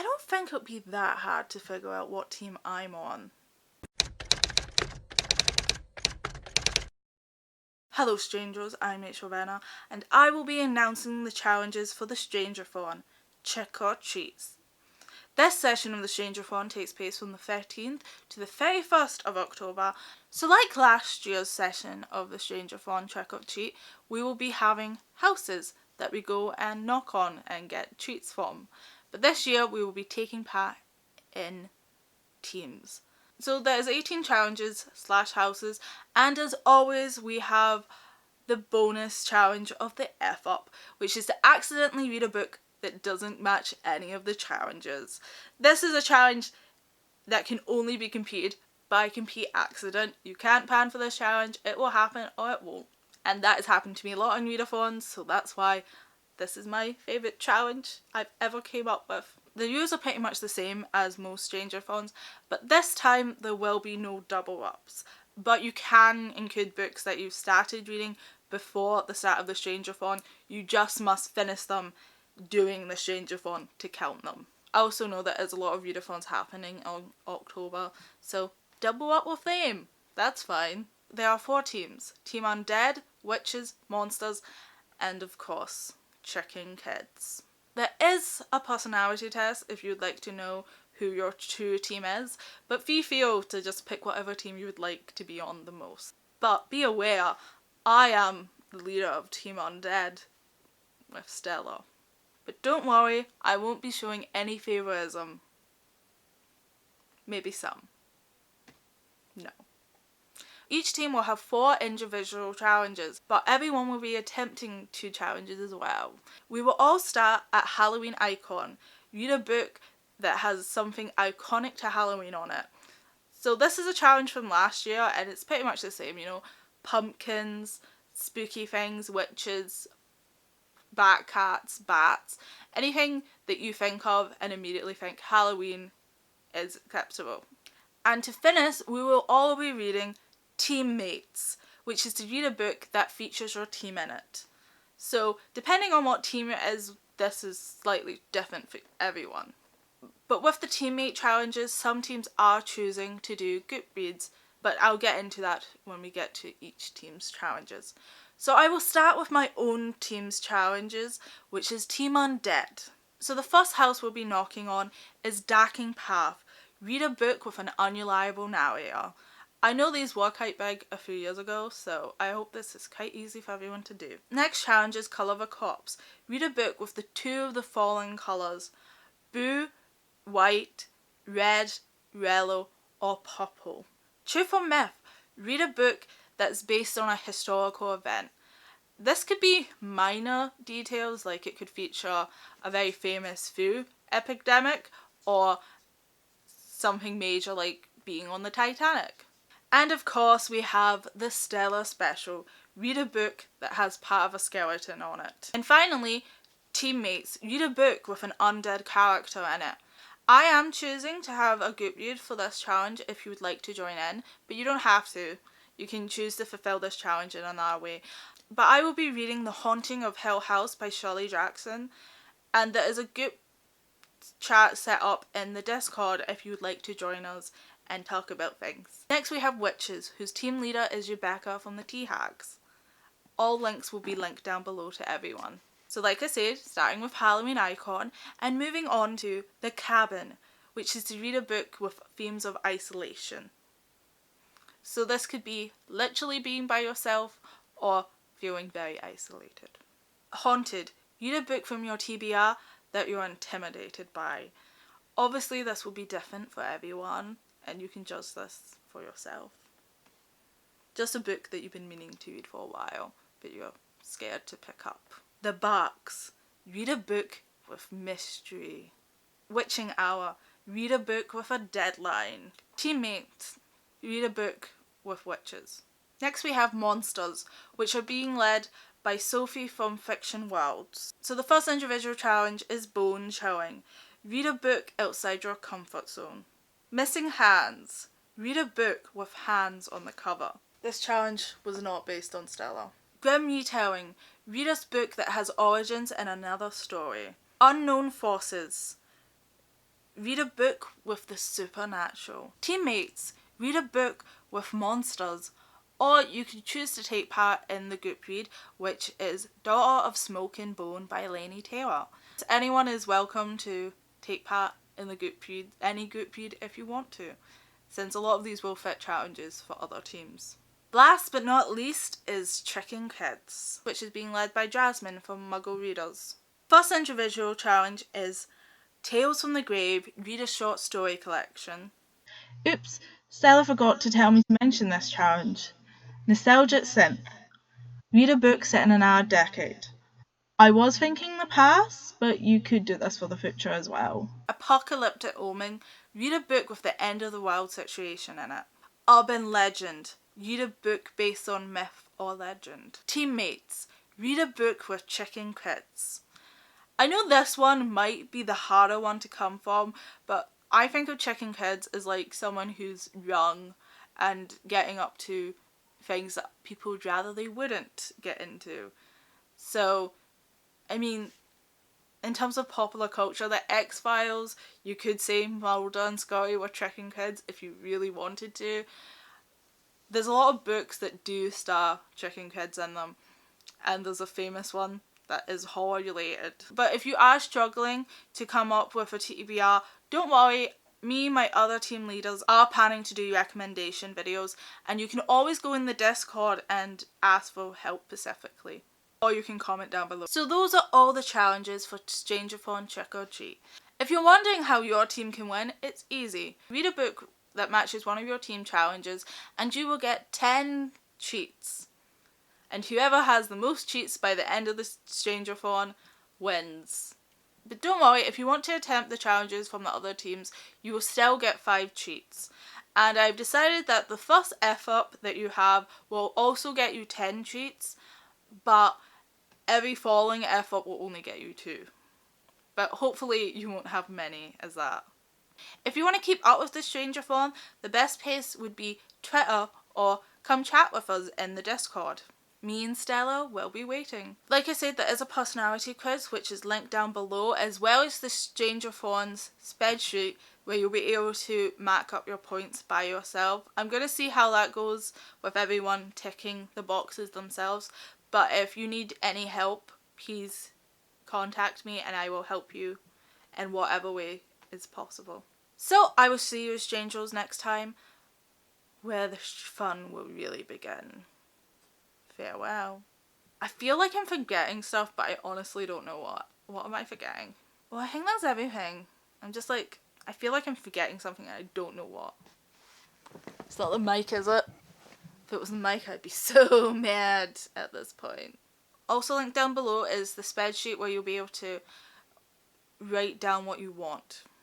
don't think it'll be that hard to figure out what team I'm on. Hello strangers, I'm Ravenna, and I will be announcing the challenges for the StrangeAthon, Trick or Treats. This session of the StrangeAthon takes place from the 13th to the 31st of October, so like last year's session of the StrangeAthon Trick or Treat, we will be having houses that we go and knock on and get treats from. But this year we will be taking part in teams. So there's 18 challenges / houses, and as always we have the bonus challenge of the F up, which is to accidentally read a book that doesn't match any of the challenges. This is a challenge that can only be competed by complete accident. You can't plan for this challenge, it will happen or it won't. And that has happened to me a lot on read-athons, so that's why this is my favourite challenge I've ever came up with. The rules are pretty much the same as most StrangeAthons, but this time there will be no double ups. But you can include books that you've started reading before the start of the StrangeAthon. You just must finish them doing the StrangeAthon to count them. I also know that there's a lot of read-athons happening in October, so double up with them. That's fine. There are 4 teams. Team Undead, Witches, Monsters, and of course, Chicken Kids. There is a personality test if you'd like to know who your true team is, but feel free to just pick whatever team you would like to be on the most. But be aware, I am the leader of Team Undead with Stella. But don't worry, I won't be showing any favoritism. Maybe some. No. Each team will have 4 individual challenges, but everyone will be attempting 2 challenges as well. We will all start at Halloween Icon. Read a book that has something iconic to Halloween on it. So this is a challenge from last year and it's pretty much the same, you know, pumpkins, spooky things, witches, bat cats, bats, anything that you think of and immediately think Halloween is acceptable. And to finish, we will all be reading Teammates, which is to read a book that features your team in it. So depending on what team it is, this is slightly different for everyone. But with the teammate challenges, some teams are choosing to do group reads, but I'll get into that when we get to each team's challenges. So I will start with my own team's challenges, which is Team Undead. So the first house we'll be knocking on is Darken Path. Read a book with an unreliable narrator. I know these were quite big a few years ago, so I hope this is quite easy for everyone to do. Next challenge is Colour the Copse. Read a book with the 2 of the following colours: blue, white, red, yellow, or purple. Truth or myth. Read a book that's based on a historical event. This could be minor details, like it could feature a very famous flu epidemic, or something major like being on the Titanic. And of course we have the Stella Special. Read a book that has part of a skeleton on it. And finally, Teammates. Read a book with an undead character in it. I am choosing to have a group read for this challenge if you would like to join in, but you don't have to. You can choose to fulfill this challenge in another way. But I will be reading The Haunting of Hill House by Shirley Jackson, and there is a group chat set up in the Discord if you would like to join us and talk about things. Next we have Witches, whose team leader is Rebecca from the Tea Hags. All links will be linked down below to everyone. So like I said, starting with Halloween Icon and moving on to The Cabin, which is to read a book with themes of isolation. So this could be literally being by yourself or feeling very isolated. Haunted. Read a book from your TBR that you're intimidated by. Obviously this will be different for everyone and you can judge this for yourself. Just a book that you've been meaning to read for a while but you're scared to pick up. The Barks. Read a book with mystery. Witching Hour. Read a book with a deadline. Teammates. Read a book with witches. Next we have Monsters, which are being led by Sophie from Fiction Worlds. So the first individual challenge is Bone Chilling. Read a book outside your comfort zone. Missing Hands. Read a book with hands on the cover. This challenge was not based on Stella. Grim Retelling. Read a book that has origins in another story. Unknown Forces. read a book with the supernatural. Teammates, read a book with monsters. Or you could choose to take part in the group read, which is Daughter of Smoke and Bone by Laini Taylor. Anyone is welcome to take part in the group read, any group read if you want to, since a lot of these will fit challenges for other teams. Last but not least is Tricking Kids, which is being led by Jasmine from Muggle Readers. First individual challenge is Tales from the Grave, read a short story collection. Oops, Stella forgot to tell me to mention this challenge. Nostalgic Synth, read a book set in an hour decade. I was thinking the past, but you could do this for the future as well. Apocalyptic Omen, read a book with the end of the world situation in it. Urban Legend, read a book based on myth or legend. Teammates, read a book with Chicken Kids. I know this one might be the harder one to come from, but I think of Chicken Kids as like someone who's young and getting up to things that people would rather they wouldn't get into. So, I mean, in terms of popular culture, the X-Files, you could say Mulder and Scully were Chicken Kids if you really wanted to. There's a lot of books that do star Chicken Kids in them, and there's a famous one that is horror related. But if you are struggling to come up with a TBR, don't worry, me and my other team leaders are planning to do recommendation videos, and you can always go in the Discord and ask for help specifically. Or you can comment down below. So those are all the challenges for StrangeAthon Trick or Treat. If you're wondering how your team can win, it's easy. Read a book that matches one of your team challenges and you will get 10 cheats. And whoever has the most cheats by the end of the StrangeAthon wins. But don't worry, if you want to attempt the challenges from the other teams, you will still get 5 cheats. And I've decided that the first F-up that you have will also get you 10 cheats, but every following F-up will only get you 2. But hopefully you won't have many as that. If you want to keep up with the StrangeAthon, the best place would be Twitter or come chat with us in the Discord. Me and Stella will be waiting. Like I said, there is a personality quiz which is linked down below, as well as the StrangeAthon's spreadsheet where you'll be able to mark up your points by yourself. I'm going to see how that goes with everyone ticking the boxes themselves, but if you need any help, please contact me and I will help you in whatever way is possible. So I will see you as Strangers next time, where the fun will really begin. Farewell. I feel like I'm forgetting stuff, but I honestly don't know what. What am I forgetting? Well, I think that's everything. I'm just like, I feel like I'm forgetting something and I don't know what. It's not the mic, is it? If it was the mic, I'd be so mad at this point. Also linked down below is the spreadsheet where you'll be able to write down what you want.